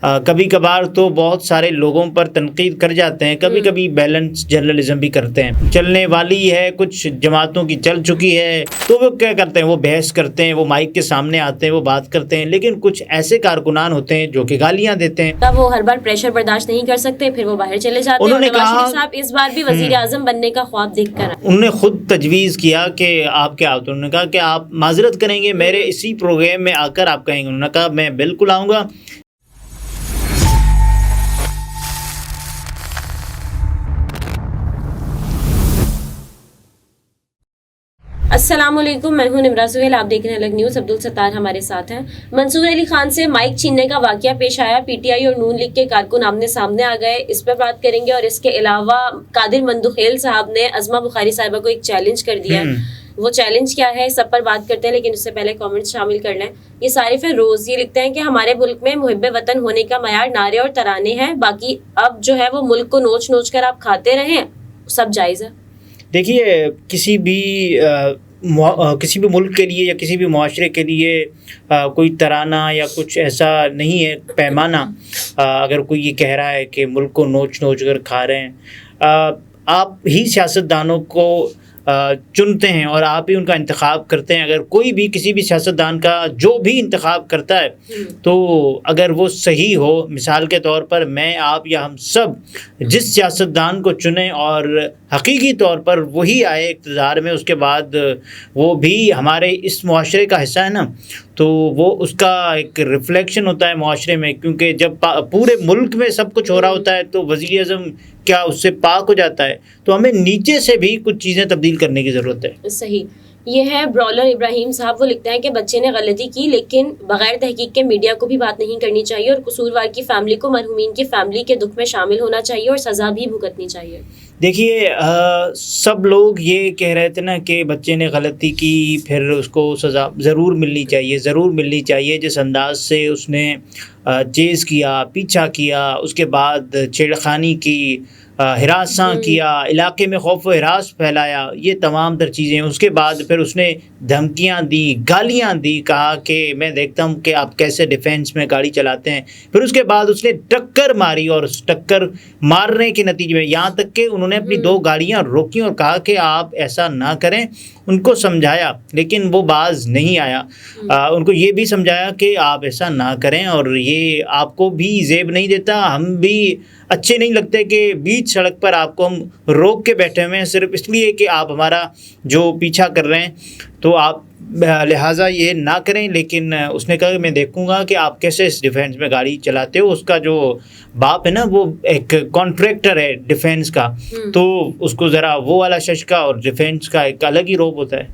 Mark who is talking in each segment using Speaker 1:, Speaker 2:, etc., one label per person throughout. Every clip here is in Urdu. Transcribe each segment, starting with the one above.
Speaker 1: کبھی کبھار تو بہت سارے لوگوں پر تنقید کر جاتے ہیں، کبھی کبھی بیلنس جرنلزم بھی کرتے ہیں۔ چلنے والی ہے، کچھ جماعتوں کی چل چکی ہے تو وہ کیا کرتے ہیں، وہ بحث کرتے ہیں، وہ مائک کے سامنے آتے ہیں، وہ بات کرتے ہیں، لیکن کچھ ایسے کارکنان ہوتے ہیں جو کہ گالیاں دیتے ہیں۔
Speaker 2: تب وہ ہر بار پریشر برداشت نہیں کر سکتے، پھر وہ باہر چلے جاتے ہیں۔
Speaker 1: انہوں نے کہا
Speaker 2: صاحب اس بار بھی وزیر اعظم بننے کا خواب دیکھ کر
Speaker 1: انہوں نے خود تجویز کیا کہ آپ کیا ہوتے، انہوں نے کہا کہ آپ معذرت کریں گے، میرے اسی پروگرام میں آ کر آپ کہیں گے۔ انہوں نے کہا میں بالکل آؤں گا۔
Speaker 2: السلام علیکم، میں ہوں نمرا سہیل، آپ دیکھ رہے ہیں الگ نیوز۔ عبدالستار ہمارے ساتھ ہیں۔ منصور علی خان سے مائک چھیننے کا واقعہ پیش آیا، پی ٹی آئی اور نون لیگ کے کارکن آمنے سامنے آ گئے، اس پر بات کریں گے۔ اور اس کے علاوہ قادر مندوخیل صاحب نے عظمہ بخاری صاحبہ کو ایک چیلنج کر دیا ہے، وہ چیلنج کیا ہے سب پر بات کرتے ہیں، لیکن اس سے پہلے کامنٹس شامل کر لیں۔ یہ صارف روز یہ لکھتے ہیں کہ ہمارے ملک میں محب وطن ہونے کا معیار نعرے اور ترانے ہیں، باقی اب جو ہے وہ ملک کو نوچ نوچ کر آپ کھاتے رہیں، سب جائز ہے۔
Speaker 1: دیکھیے، کسی بھی ملک کے لیے یا کسی بھی معاشرے کے لیے کوئی ترانہ یا کچھ ایسا نہیں ہے پیمانہ اگر کوئی یہ کہہ رہا ہے کہ ملک کو نوچ نوچ کر کھا رہے ہیں۔ آپ ہی سیاستدانوں کو چنتے ہیں اور آپ ہی ان کا انتخاب کرتے ہیں۔ اگر کوئی بھی کسی بھی سیاستدان کا جو بھی انتخاب کرتا ہے تو اگر وہ صحیح ہو، مثال کے طور پر میں، آپ یا ہم سب جس سیاستدان کو چنیں اور حقیقی طور پر وہی آئے اقتدار میں، اس کے بعد وہ بھی ہمارے اس معاشرے کا حصہ ہے نا، تو وہ اس کا ایک ریفلیکشن ہوتا ہے معاشرے میں، کیونکہ جب پورے ملک میں سب کچھ ہو رہا ہوتا ہے تو وزیر اعظم کیا اس سے پاک ہو جاتا ہے؟ تو ہمیں نیچے سے بھی کچھ چیزیں تبدیل کرنے کی ضرورت ہے۔
Speaker 2: صحیح۔ یہ ہے برالر ابراہیم صاحب، وہ لکھتے ہیں کہ بچے نے غلطی کی لیکن بغیر تحقیق کے میڈیا کو بھی بات نہیں کرنی چاہیے، اور قصوروار کی فیملی کو مرحومین کی فیملی کے دکھ میں شامل ہونا چاہیے اور سزا بھی بھگتنی چاہیے۔
Speaker 1: دیکھیے، سب لوگ یہ کہہ رہے تھے نا کہ بچے نے غلطی کی پھر اس کو سزا ضرور ملنی چاہیے، ضرور ملنی چاہیے۔ جس انداز سے اس نے چیز کیا، پیچھا کیا، اس کے بعد چھیڑخانی کی، ہراساں کیا، علاقے میں خوف و ہراس پھیلایا، یہ تمام تر چیزیں۔ اس کے بعد پھر اس نے دھمکیاں دی، گالیاں دی، کہا کہ میں دیکھتا ہوں کہ آپ کیسے ڈیفینس میں گاڑی چلاتے ہیں۔ پھر اس کے بعد اس نے ٹکر ماری، اور اس ٹکر مارنے کے نتیجے میں یہاں تک کہ انہوں نے اپنی 2 گاڑیاں روکیں اور کہا کہ آپ ایسا نہ کریں، ان کو سمجھایا لیکن وہ باز نہیں آیا۔ ان کو یہ بھی سمجھایا کہ آپ ایسا نہ کریں، اور یہ آپ کو بھی زیب نہیں دیتا، ہم بھی اچھے نہیں لگتے کہ بیچ سڑک پر آپ کو ہم روک کے بیٹھے ہوئے ہیں صرف اس لیے کہ آپ ہمارا جو پیچھا کر رہے ہیں، تو آپ لہٰذا یہ نہ کریں۔ لیکن اس نے کہا کہ میں دیکھوں گا کہ آپ کیسے اس ڈیفینس میں گاڑی چلاتے ہو۔ اس کا جو باپ ہے نا، وہ ایک کانٹریکٹر ہے ڈیفینس کا، تو اس کو ذرا وہ والا ششکا اور ڈیفینس کا ایک الگ ہی روپ ہوتا ہے۔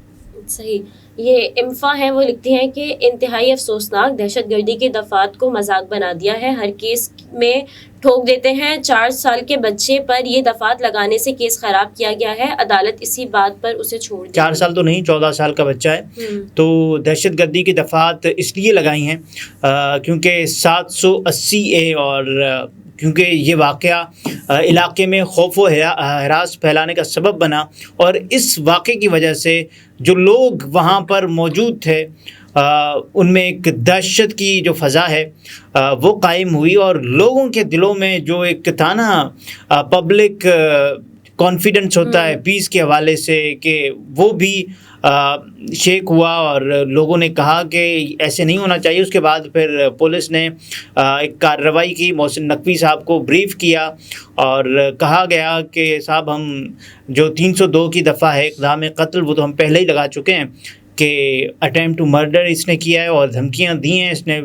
Speaker 2: صحیح۔ یہ امفا ہیں، وہ لکھتی ہیں کہ انتہائی افسوسناک، دہشت گردی کے دفعات کو مذاق بنا دیا ہے، ہر کیس میں ٹھوک دیتے ہیں۔ 4 سال کے بچے پر یہ دفعات لگانے سے کیس خراب کیا گیا ہے، عدالت اسی بات پر اسے چھوڑ دی۔
Speaker 1: 4 سال تو نہیں، 14 سال کا بچہ ہے۔ تو دہشت گردی کی دفعات اس لیے لگائی ہیں کیونکہ 780A اور کیونکہ یہ واقعہ علاقے میں خوف و ہراس پھیلانے کا سبب بنا، اور اس واقعے کی وجہ سے جو لوگ وہاں پر موجود تھے ان میں ایک دہشت کی جو فضا ہے وہ قائم ہوئی، اور لوگوں کے دلوں میں جو ایک تھا نا پبلک کانفیڈنس ہوتا ہے پیس کے حوالے سے، کہ وہ بھی شیک ہوا، اور لوگوں نے کہا کہ ایسے نہیں ہونا چاہیے۔ اس کے بعد پھر پولیس نے ایک کارروائی کی، محسن نقوی صاحب کو بریف کیا اور کہا گیا کہ صاحب ہم جو 302 کی دفعہ ہے اقدام قتل، وہ تو ہم پہلے ہی لگا چکے ہیں کہ اٹیمپٹ ٹو مرڈر اس نے کیا ہے اور دھمکیاں دی ہیں اس نے،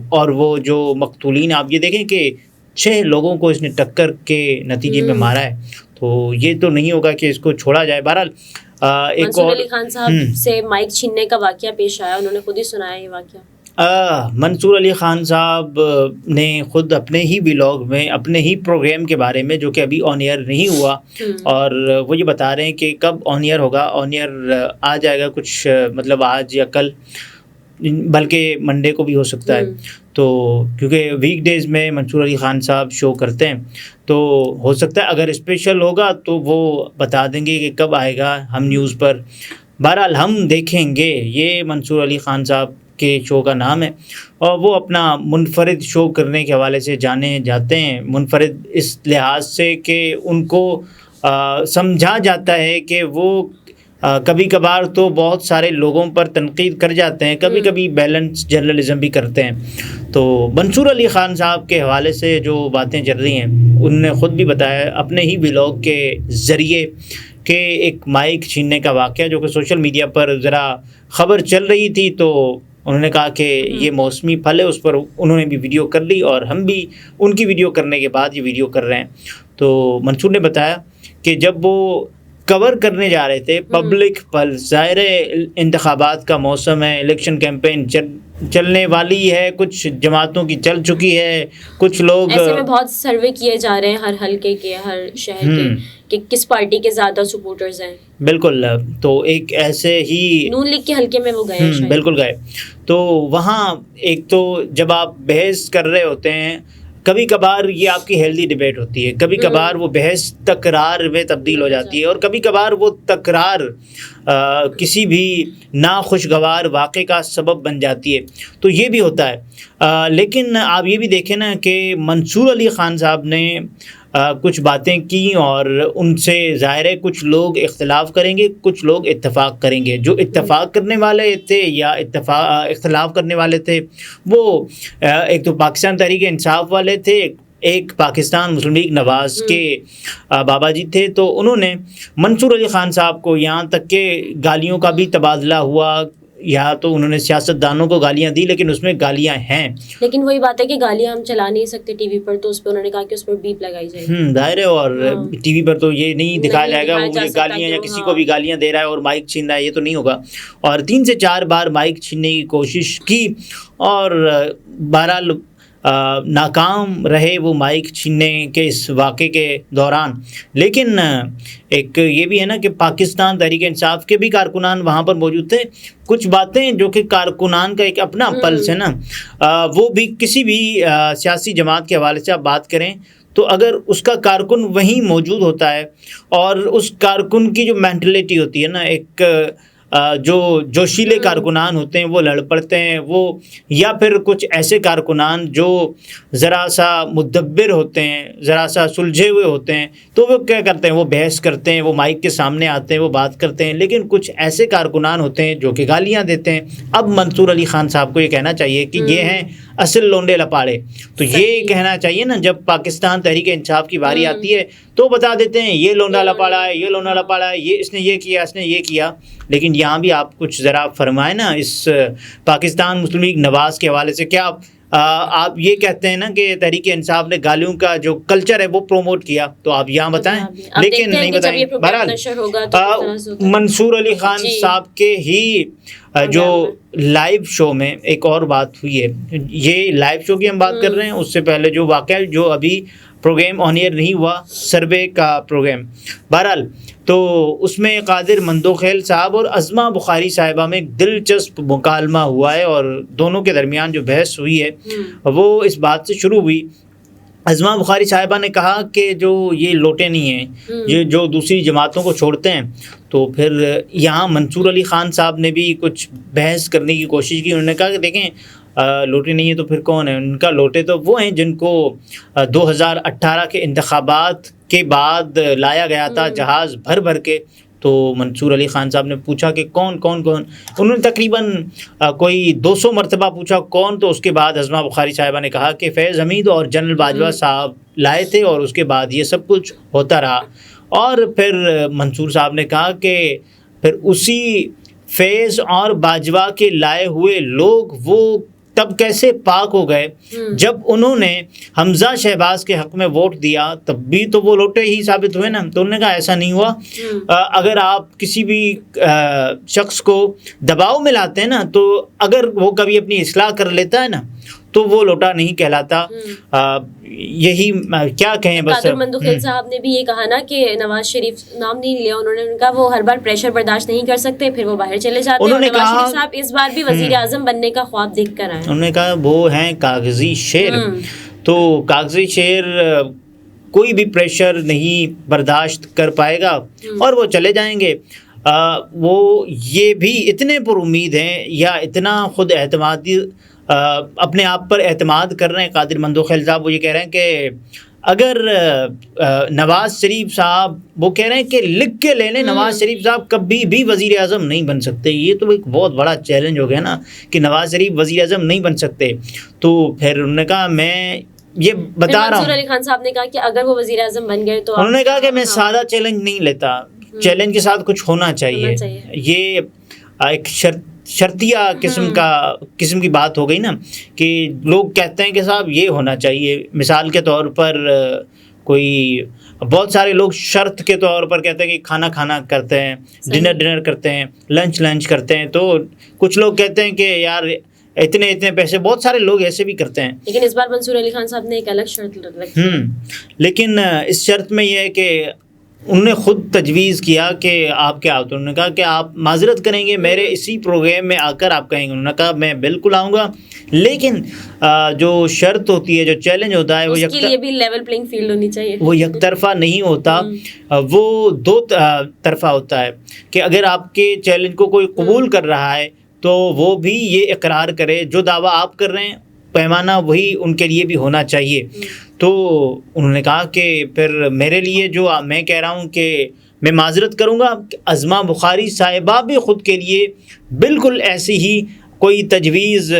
Speaker 1: اور وہ جو مقتولین آپ یہ دیکھیں کہ 6 لوگوں کو اس نے ٹکر کے نتیجے میں مارا ہے، تو یہ تو نہیں ہوگا کہ اس کو چھوڑا جائے۔ بہرحال ایک
Speaker 2: منصور علی خان صاحب سے مائک چھیننے کا واقعہ پیش آیا، انہوں نے خود ہی سنایا یہ واقعہ۔
Speaker 1: منصور علی خان صاحب نے خود اپنے ہی ولاگ میں، اپنے ہی پروگرام کے بارے میں جو کہ ابھی آن ایئر نہیں ہوا، اور وہ یہ بتا رہے ہیں کہ کب آن ایئر ہوگا۔ آن ایئر آ جائے گا کچھ مطلب آج یا کل، بلکہ منڈے کو بھی ہو سکتا ہے، تو کیونکہ ویک ڈیز میں منصور علی خان صاحب شو کرتے ہیں، تو ہو سکتا ہے اگر اسپیشل ہوگا تو وہ بتا دیں گے کہ کب آئے گا ہم نیوز پر۔ بہرحال ہم دیکھیں گے یہ منصور علی خان صاحب کے شو کا نام ہے، اور وہ اپنا منفرد شو کرنے کے حوالے سے جانے جاتے ہیں۔ منفرد اس لحاظ سے کہ ان کو سمجھا جاتا ہے کہ وہ کبھی کبھار تو بہت سارے لوگوں پر تنقید کر جاتے ہیں، کبھی کبھی بیلنس جرنلزم بھی کرتے ہیں۔ تو منصور علی خان صاحب کے حوالے سے جو باتیں چل رہی ہیں، انہوں نے خود بھی بتایا اپنے ہی ولاگ کے ذریعے کہ ایک مائک چھیننے کا واقعہ جو کہ سوشل میڈیا پر ذرا خبر چل رہی تھی، تو انہوں نے کہا کہ یہ موسمی پھل ہے، اس پر انہوں نے بھی ویڈیو کر لی اور ہم بھی ان کی ویڈیو کرنے کے بعد یہ ویڈیو کر رہے ہیں۔ تو منصور نے بتایا کہ جب وہ کور کرنے جا رہے تھے پبلک پل، ظاہر انتخابات کا موسم ہے، الیکشن کیمپین چلنے والی ہے، کچھ جماعتوں کی چل چکی ہے، کچھ لوگ
Speaker 2: ایسے میں بہت سروے کیے جا رہے ہیں ہر حلقے کے، ہر شہر کے، کہ کس پارٹی کے زیادہ سپورٹرز ہیں۔
Speaker 1: بالکل، تو ایک ایسے ہی
Speaker 2: نون لیگ کے حلقے میں وہ گئے ہیں،
Speaker 1: بالکل گئے۔ تو وہاں ایک تو جب آپ بحث کر رہے ہوتے ہیں، کبھی کبھار یہ آپ کی ہیلدی ڈیبیٹ ہوتی ہے، کبھی کبھار وہ بحث تکرار میں تبدیل ہو جاتی ہے، اور کبھی کبھار وہ تکرار کسی بھی ناخوشگوار واقعے کا سبب بن جاتی ہے، تو یہ بھی ہوتا ہے۔ لیکن آپ یہ بھی دیکھیں نا کہ منصور علی خان صاحب نے کچھ باتیں کی، اور ان سے ظاہر ہے کچھ لوگ اختلاف کریں گے، کچھ لوگ اتفاق کریں گے۔ جو اتفاق کرنے والے تھے یا اختلاف کرنے والے تھے، وہ ایک تو پاکستان تحریک انصاف والے تھے، ایک پاکستان مسلم لیگ نواز کے بابا جی تھے۔ تو انہوں نے منصور علی خان صاحب کو یہاں تک کہ گالیوں کا بھی تبادلہ ہوا، یا تو انہوں نے سیاستدانوں کو گالیاں دی، لیکن اس میں گالیاں ہیں،
Speaker 2: لیکن وہی بات ہے کہ گالیاں ہم چلا نہیں سکتے ٹی وی پر، تو اس پہ انہوں نے کہا کہ اس پر بیپ لگائی جائے۔
Speaker 1: ظاہر ہے، اور ٹی وی پر تو یہ نہیں دکھایا جائے گا وہ مجھے گالیاں یا کسی کو بھی گالیاں دے رہا ہے اور مائک چھین رہا ہے، یہ تو نہیں ہوگا۔ اور 3 سے 4 بار مائک چھیننے کی کوشش کی، اور بہرحال ناکام رہے وہ مائک چھیننے کے اس واقعے کے دوران۔ لیکن ایک یہ بھی ہے نا کہ پاکستان تحریک انصاف کے بھی کارکنان وہاں پر موجود تھے۔ کچھ باتیں جو کہ کارکنان کا ایک اپنا پلس ہے نا، وہ بھی کسی بھی سیاسی جماعت کے حوالے سے آپ بات کریں تو اگر اس کا کارکن وہیں موجود ہوتا ہے، اور اس کارکن کی جو مینٹلٹی ہوتی ہے نا، ایک جو جوشیلے کارکنان ہوتے ہیں وہ لڑ پڑتے ہیں، وہ یا پھر کچھ ایسے کارکنان جو ذرا سا مدبر ہوتے ہیں، ذرا سا سلجھے ہوئے ہوتے ہیں، تو وہ کیا کرتے ہیں، وہ بحث کرتے ہیں، وہ مائک کے سامنے آتے ہیں، وہ بات کرتے ہیں۔ لیکن کچھ ایسے کارکنان ہوتے ہیں جو کہ گالیاں دیتے ہیں۔ اب منصور علی خان صاحب کو یہ کہنا چاہیے کہ یہ ہیں اصل لونڈے لپاڑے، تو یہ کہنا چاہیے نا، جب پاکستان تحریک انصاف کی باری آتی ہے تو بتا دیتے ہیں یہ لونڈا لپاڑا ہے، یہ لونڈا لپاڑا ہے، یہ اس نے یہ کیا، اس نے یہ کیا۔ لیکن یہاں بھی آپ کچھ ذرا فرمائیں نا اس پاکستان مسلم لیگ نواز کے حوالے سے، کیا آپ یہ کہتے ہیں نا کہ تحریک انصاف نے گالیوں کا جو کلچر ہے وہ پروموٹ کیا، تو آپ یہاں بتائیں، لیکن نہیں بتائیں۔ بہرحال منصور علی خان صاحب کے ہی جو لائیو شو میں ایک اور بات ہوئی ہے، یہ لائیو شو کی ہم بات کر رہے ہیں، اس سے پہلے جو واقعہ جو ابھی پروگرام آن ایئر نہیں ہوا، سروے کا پروگرام، بہرحال تو اس میں قادر مندوخیل صاحب اور عظمہ بخاری صاحبہ میں ایک دلچسپ مکالمہ ہوا ہے، اور دونوں کے درمیان جو بحث ہوئی ہے وہ اس بات سے شروع ہوئی۔ عظمہ بخاری صاحبہ نے کہا کہ جو یہ لوٹے نہیں ہیں، یہ جو دوسری جماعتوں کو چھوڑتے ہیں، تو پھر یہاں منصور علی خان صاحب نے بھی کچھ بحث کرنے کی کوشش کی۔ انہوں نے کہا کہ دیکھیں لوٹے نہیں ہیں تو پھر کون ہے؟ ان کا لوٹے تو وہ ہیں جن کو 2018 کے انتخابات کے بعد لایا گیا تھا جہاز بھر بھر کے۔ تو منصور علی خان صاحب نے پوچھا کہ کون کون کون، انہوں نے تقریباً کوئی 200 مرتبہ پوچھا کون، تو اس کے بعد عظمہ بخاری صاحبہ نے کہا کہ فیض حمید اور جنرل باجوہ صاحب لائے تھے، اور اس کے بعد یہ سب کچھ ہوتا رہا۔ اور پھر منصور صاحب نے کہا کہ پھر اسی فیض اور باجوہ کے لائے ہوئے لوگ وہ تب کیسے پاک ہو گئے جب انہوں نے حمزہ شہباز کے حق میں ووٹ دیا، تب بھی تو وہ لوٹے ہی ثابت ہوئے نا۔ تو انہوں نے کہا ایسا نہیں ہوا، اگر آپ کسی بھی شخص کو دباؤ میں لاتے ہیں نا، تو اگر وہ کبھی اپنی اصلاح کر لیتا ہے نا تو وہ لوٹا نہیں کہلاتا۔ یہی کیا کہیں بس۔
Speaker 2: قادر مندوخیل صاحب نے بھی یہ کہا نا کہ نواز شریف نام نہیں لیا انہوں نے، کہا وہ ہر بار پریشر برداشت نہیں کر سکتے، پھر وہ باہر چلے جاتے ہیں۔ نواز شریف صاحب اس بار بھی وزیر اعظم بننے کا خواب دیکھ کر آئے۔
Speaker 1: انہوں نے کہا وہ ہیں کاغذی شیر، تو کاغذی شیر کوئی بھی پریشر نہیں برداشت کر پائے گا اور وہ چلے جائیں گے۔ وہ یہ بھی اتنے پر امید ہیں یا اتنا خود اعتمادی اپنے آپ پر اعتماد کر رہے ہیں قادر مندوخیل صاحب. وہ یہ کہہ رہے ہیں کہ اگر نواز شریف صاحب وہ کہہ رہے ہیں کہ لکھ کے لے لیں نواز شریف صاحب کبھی بھی وزیر اعظم نہیں بن سکتے. یہ تو ایک بہت بڑا چیلنج ہو گیا نا کہ نواز شریف وزیر اعظم نہیں بن سکتے. تو پھر انہوں نے کہا میں یہ بتا رہا ہوں,
Speaker 2: منصور علی خان صاحب نے کہا کہ اگر وہ وزیر اعظم بن گئے تو
Speaker 1: انہوں نے کہا کہ میں سادہ چیلنج نہیں لیتا, چیلنج کے ساتھ کچھ ہونا چاہیے. یہ ایک شرطیہ قسم کی بات ہو گئی نا کہ لوگ کہتے ہیں کہ صاحب یہ ہونا چاہیے. مثال کے طور پر کوئی بہت سارے لوگ شرط کے طور پر کہتے ہیں کہ کھانا کرتے ہیں, ڈنر کرتے ہیں, لنچ کرتے ہیں. تو کچھ لوگ کہتے ہیں کہ یار اتنے پیسے, بہت سارے لوگ ایسے بھی کرتے ہیں.
Speaker 2: لیکن اس بار منصور علی خان صاحب نے ایک الگ شرط رکھی.
Speaker 1: لیکن اس شرط میں یہ ہے کہ انہوں نے خود تجویز کیا کہ آپ کیا ہوتے, انہوں نے کہا کہ آپ معذرت کریں گے میرے اسی پروگرام میں آ کر آپ کہیں گے. انہوں نے کہا میں بالکل آؤں گا, لیکن جو شرط ہوتی ہے, جو چیلنج ہوتا ہے,
Speaker 2: اس کے لیے بھی لیول پلینگ فیلڈ ہونی چاہیے.
Speaker 1: وہ یک طرفہ نہیں ہوتا, وہ دو طرفہ ہوتا ہے کہ اگر آپ کے چیلنج کو کوئی قبول کر رہا ہے تو وہ بھی یہ اقرار کرے جو دعویٰ آپ کر رہے ہیں پیمانہ وہی ان کے لیے بھی ہونا چاہیے. تو انہوں نے کہا کہ پھر میرے لیے جو میں کہہ رہا ہوں کہ میں معذرت کروں گا, عظمہ بخاری صاحبہ بھی خود کے لیے بالکل ایسی ہی کوئی تجویز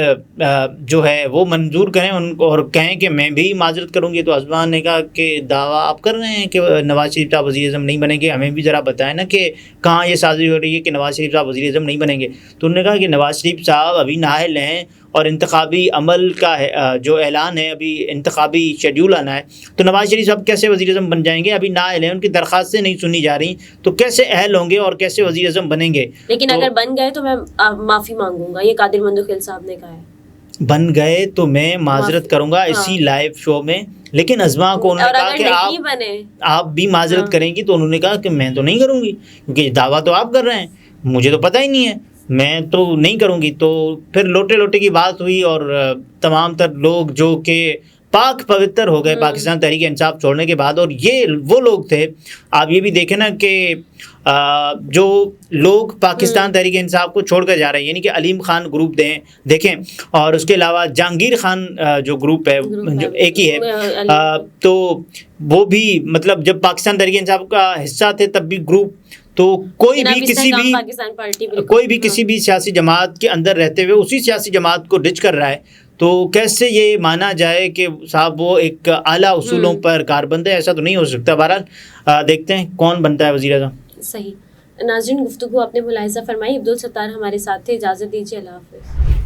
Speaker 1: جو ہے وہ منظور کریں اور کہیں کہ میں بھی معذرت کروں گی. تو عظمہ نے کہا کہ دعویٰ آپ کر رہے ہیں کہ نواز شریف صاحب وزیر اعظم نہیں بنیں گے, ہمیں بھی ذرا بتائیں نا کہ کہاں یہ سازش ہو رہی ہے کہ نواز شریف صاحب وزیر اعظم نہیں بنیں گے. تو انہوں نے کہا کہ نواز شریف صاحب ابھی نااہل ہیں اور انتخابی عمل کا جو اعلان ہے, ابھی انتخابی شیڈیول آنا ہے, تو نواز شریف صاحب کیسے وزیر اعظم بن جائیں گے؟ ابھی نااہل ہیں, ان کی درخواستیں نہیں سنی جا رہی, تو کیسے اہل ہوں گے اور کیسے وزیر اعظم بنیں گے؟
Speaker 2: لیکن اگر بن گئے تو میں معافی مانگوں گا, یہ قادر مندوخیل صاحب نے کہا ہے.
Speaker 1: بن گئے تو میں معذرت کروں گا اسی لائیو شو میں. لیکن عظمہ کو انہوں نے کہا کہ آپ بھی معذرت کریں گی, تو انہوں نے کہا کہ میں تو نہیں کروں گی کیونکہ دعویٰ تو آپ کر رہے ہیں, مجھے تو پتہ ہی نہیں ہے, میں تو نہیں کروں گی. تو پھر لوٹے کی بات ہوئی اور تمام تر لوگ جو کہ پاک پوتر ہو گئے پاکستان تحریک انصاف چھوڑنے کے بعد. اور یہ وہ لوگ تھے, آپ یہ بھی دیکھیں نا کہ جو لوگ پاکستان تحریک انصاف کو چھوڑ کر جا رہے ہیں, یعنی کہ علیم خان گروپ دیکھیں, اور اس کے علاوہ جہانگیر خان جو گروپ ہے جو ایک ہی ہے, تو وہ بھی مطلب جب پاکستان تحریک انصاف کا حصہ تھے تب بھی گروپ, تو کوئی بھی کسی بھی سیاسی جماعت کے اندر رہتے ہوئے اسی سیاسی جماعت کو ڈچ کر رہا ہے, تو کیسے یہ مانا جائے کہ صاحب وہ ایک اعلیٰ اصولوں پر کاربند ہے؟ ایسا تو نہیں ہو سکتا. بہرحال دیکھتے ہیں کون بنتا ہے وزیر اعظم.
Speaker 2: صحیح. ناظرین, گفتگو آپ نے ملاحظہ فرمائی. عبدالستار ہمارے ساتھ تھے, اجازت دیجیے, اللہ حافظ.